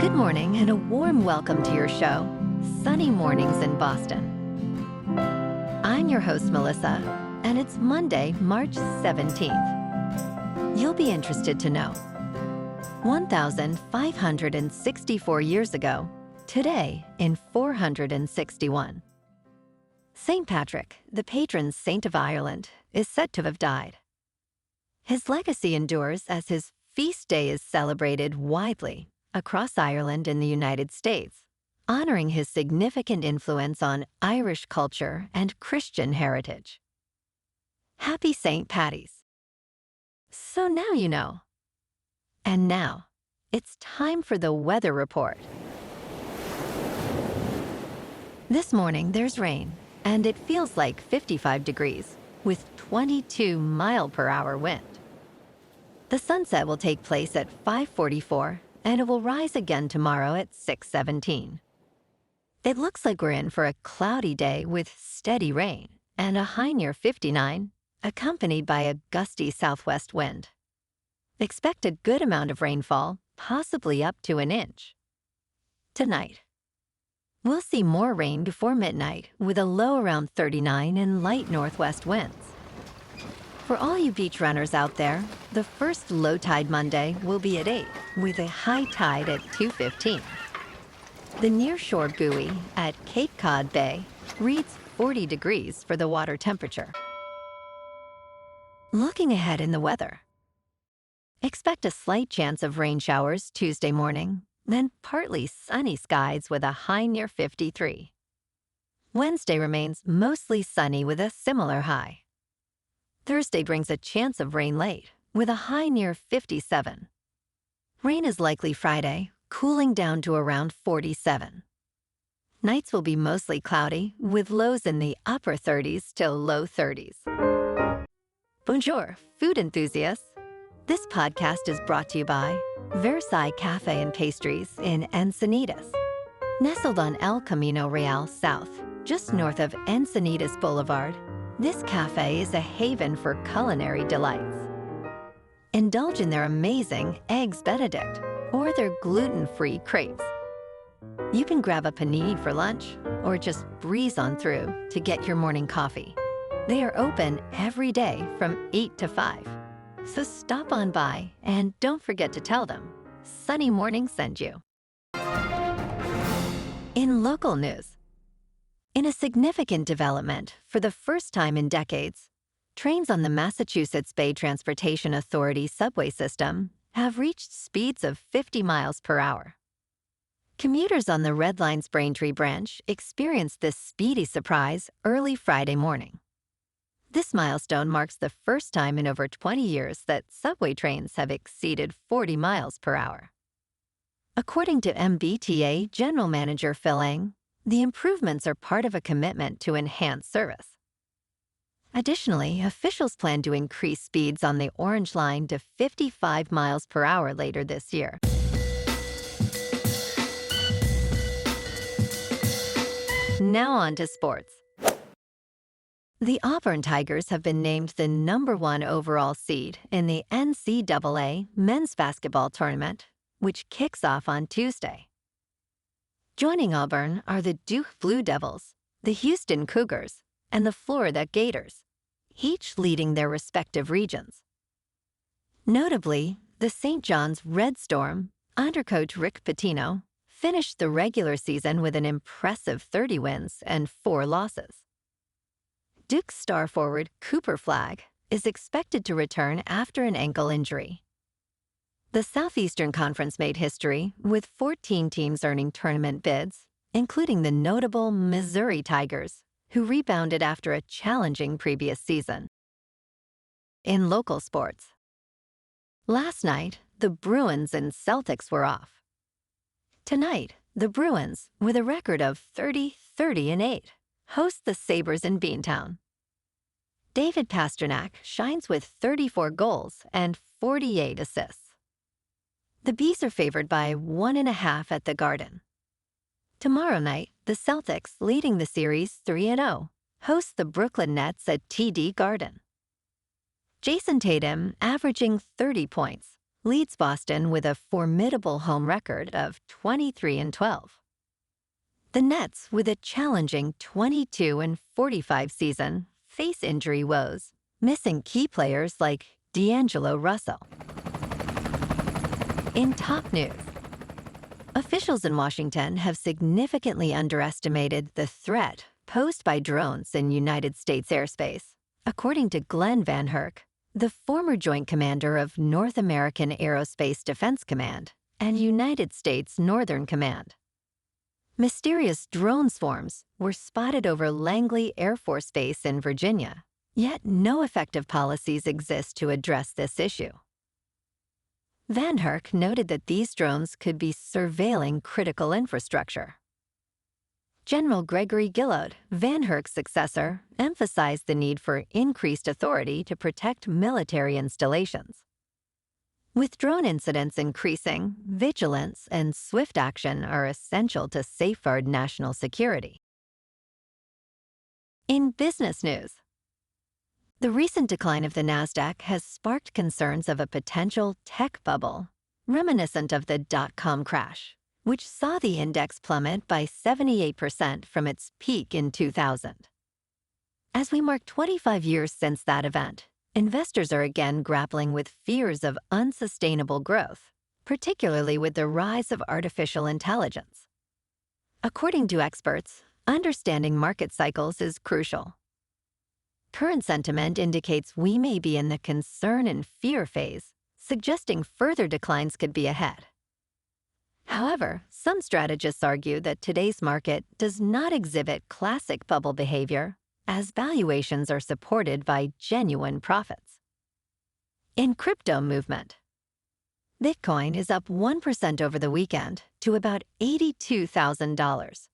Good morning and a warm welcome to your show, Sunny Mornings in Boston. I'm your host, Melissa, and it's Monday, March 17th. You'll be interested to know 1,564 years ago, today in 461. St. Patrick, the patron saint of Ireland, is said to have died. His legacy endures as his feast day is celebrated widely across Ireland and the United States, honoring his significant influence on Irish culture and Christian heritage. Happy St. Paddy's. So now you know. And now, it's time for the weather report. This morning there's rain, and it feels like 55 degrees, with 22-mile-per-hour wind. The sunset will take place at 5:44, and it will rise again tomorrow at 6:17. It looks like we're in for a cloudy day with steady rain and a high near 59, accompanied by a gusty southwest wind. Expect a good amount of rainfall, possibly up to an inch. Tonight, we'll see more rain before midnight with a low around 39 and light northwest winds. For all you beach runners out there, the first low tide Monday will be at 8, with a high tide at 2:15. The nearshore buoy at Cape Cod Bay reads 40 degrees for the water temperature. Looking ahead in the weather, expect a slight chance of rain showers Tuesday morning, then partly sunny skies with a high near 53. Wednesday remains mostly sunny with a similar high. Thursday brings a chance of rain late, with a high near 57. Rain is likely Friday, cooling down to around 47. Nights will be mostly cloudy, with lows in the upper 30s till low 30s. Bonjour, food enthusiasts. This podcast is brought to you by Versailles Cafe and Pastries in Encinitas. Nestled on El Camino Real South, just north of Encinitas Boulevard, this cafe is a haven for culinary delights. Indulge in their amazing Eggs Benedict or their gluten-free crepes. You can grab a panini for lunch or just breeze on through to get your morning coffee. They are open every day from 8 to 5. So stop on by and don't forget to tell them Sunny Morning sent you. In local news, in a significant development for the first time in decades, trains on the Massachusetts Bay Transportation Authority subway system have reached speeds of 50 miles per hour. Commuters on the Red Line's Braintree branch experienced this speedy surprise early Friday morning. This milestone marks the first time in over 20 years that subway trains have exceeded 40 miles per hour. According to MBTA General Manager Forein, the improvements are part of a commitment to enhance service. Additionally, officials plan to increase speeds on the Orange Line to 55 miles per hour later this year. Now on to sports. The Auburn Tigers have been named the #1 overall seed in the NCAA men's basketball tournament, which kicks off on Tuesday. Joining Auburn are the Duke Blue Devils, the Houston Cougars, and the Florida Gators, each leading their respective regions. Notably, the St. John's Red Storm, under coach Rick Pitino, finished the regular season with an impressive 30 wins and 4 losses. Duke's star forward Cooper Flagg is expected to return after an ankle injury. The Southeastern Conference made history, with 14 teams earning tournament bids, including the notable Missouri Tigers, who rebounded after a challenging previous season. In local sports, last night, the Bruins and Celtics were off. Tonight, the Bruins, with a record of 30-30-8, host the Sabres in Beantown. David Pastrnak shines with 34 goals and 48 assists. The Bees are favored by 1.5 at the Garden. Tomorrow night, the Celtics, leading the series 3-0, host the Brooklyn Nets at TD Garden. Jason Tatum averaging 30 points, leads Boston with a formidable home record of 23-12. The Nets, with a challenging 22-45 season, face injury woes, missing key players like D'Angelo Russell. In top news, officials in Washington have significantly underestimated the threat posed by drones in United States airspace, according to Glenn Van Herk, the former Joint Commander of North American Aerospace Defense Command and United States Northern Command. Mysterious drone swarms were spotted over Langley Air Force Base in Virginia, yet no effective policies exist to address this issue. Van Herk noted that these drones could be surveilling critical infrastructure. General Gregory Gillot, Van Herk's successor, emphasized the need for increased authority to protect military installations. With drone incidents increasing, vigilance and swift action are essential to safeguard national security. In business news, the recent decline of the Nasdaq has sparked concerns of a potential tech bubble, reminiscent of the dot-com crash, which saw the index plummet by 78% from its peak in 2000. As we mark 25 years since that event, investors are again grappling with fears of unsustainable growth, particularly with the rise of artificial intelligence. According to experts, understanding market cycles is crucial. Current sentiment indicates we may be in the concern and fear phase, suggesting further declines could be ahead. However, some strategists argue that today's market does not exhibit classic bubble behavior, as valuations are supported by genuine profits. In crypto movement, Bitcoin is up 1% over the weekend to about $82,000.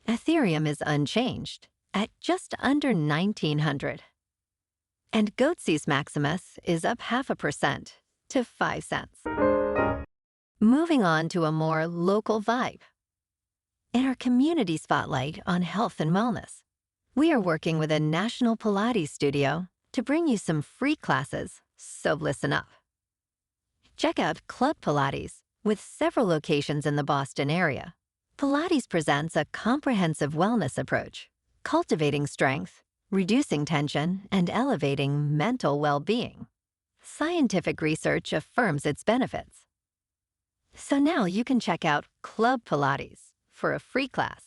Ethereum is unchanged at just under 1,900. And Goatse's Maximus is up 0.5% to 5 cents. Moving on to a more local vibe. In our community spotlight on health and wellness, we are working with a national Pilates studio to bring you some free classes, so listen up. Check out Club Pilates, with several locations in the Boston area. Pilates presents a comprehensive wellness approach, cultivating strength, reducing tension, and elevating mental well-being. Scientific research affirms its benefits. So now you can check out Club Pilates for a free class.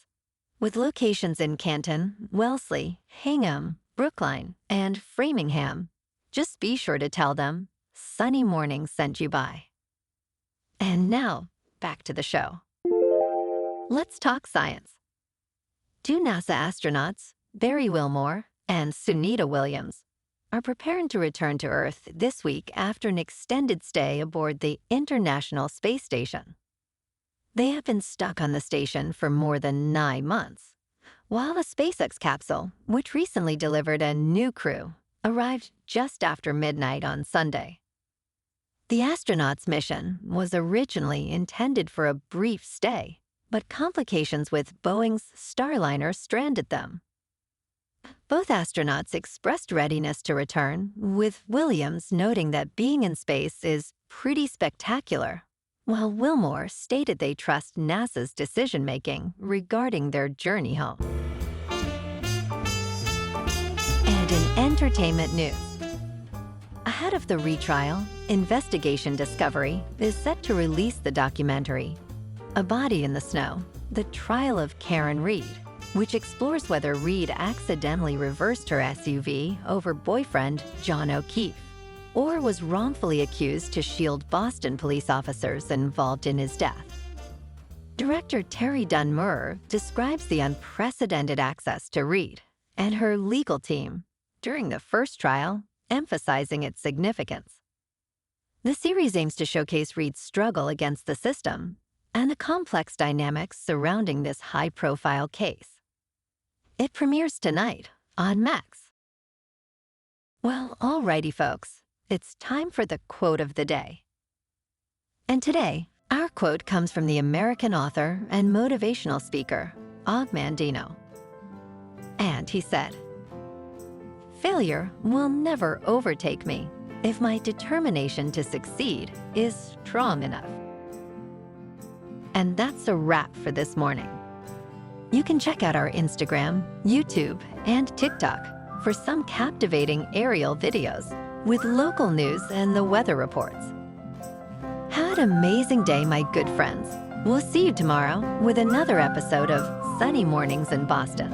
With locations in Canton, Wellesley, Hingham, Brookline, and Framingham, just be sure to tell them Sunny Morning sent you by. And now, back to the show. Let's talk science. Two NASA astronauts, Barry Wilmore and Sunita Williams, are preparing to return to Earth this week after an extended stay aboard the International Space Station. They have been stuck on the station for more than 9 months, while a SpaceX capsule, which recently delivered a new crew, arrived just after midnight on Sunday. The astronauts' mission was originally intended for a brief stay, but complications with Boeing's Starliner stranded them. Both astronauts expressed readiness to return, with Williams noting that being in space is pretty spectacular, while Wilmore stated they trust NASA's decision-making regarding their journey home. And in entertainment news, ahead of the retrial, Investigation Discovery is set to release the documentary, A Body in the Snow, The Trial of Karen Reed, which explores whether Reed accidentally reversed her SUV over boyfriend John O'Keefe, or was wrongfully accused to shield Boston police officers involved in his death. Director Terry Dunn-Murr describes the unprecedented access to Reed and her legal team during the first trial, emphasizing its significance. The series aims to showcase Reed's struggle against the system and the complex dynamics surrounding this high-profile case. It premieres tonight on Max. Well, alrighty, folks. It's time for the quote of the day. And today, our quote comes from the American author and motivational speaker, Og Mandino. And he said, "Failure will never overtake me. if my determination to succeed is strong enough. And that's a wrap for this morning. You can check out our Instagram, YouTube, and TikTok for some captivating aerial videos with local news and the weather reports. Have an amazing day, my good friends. We'll see you tomorrow with another episode of Sunny Mornings in Boston.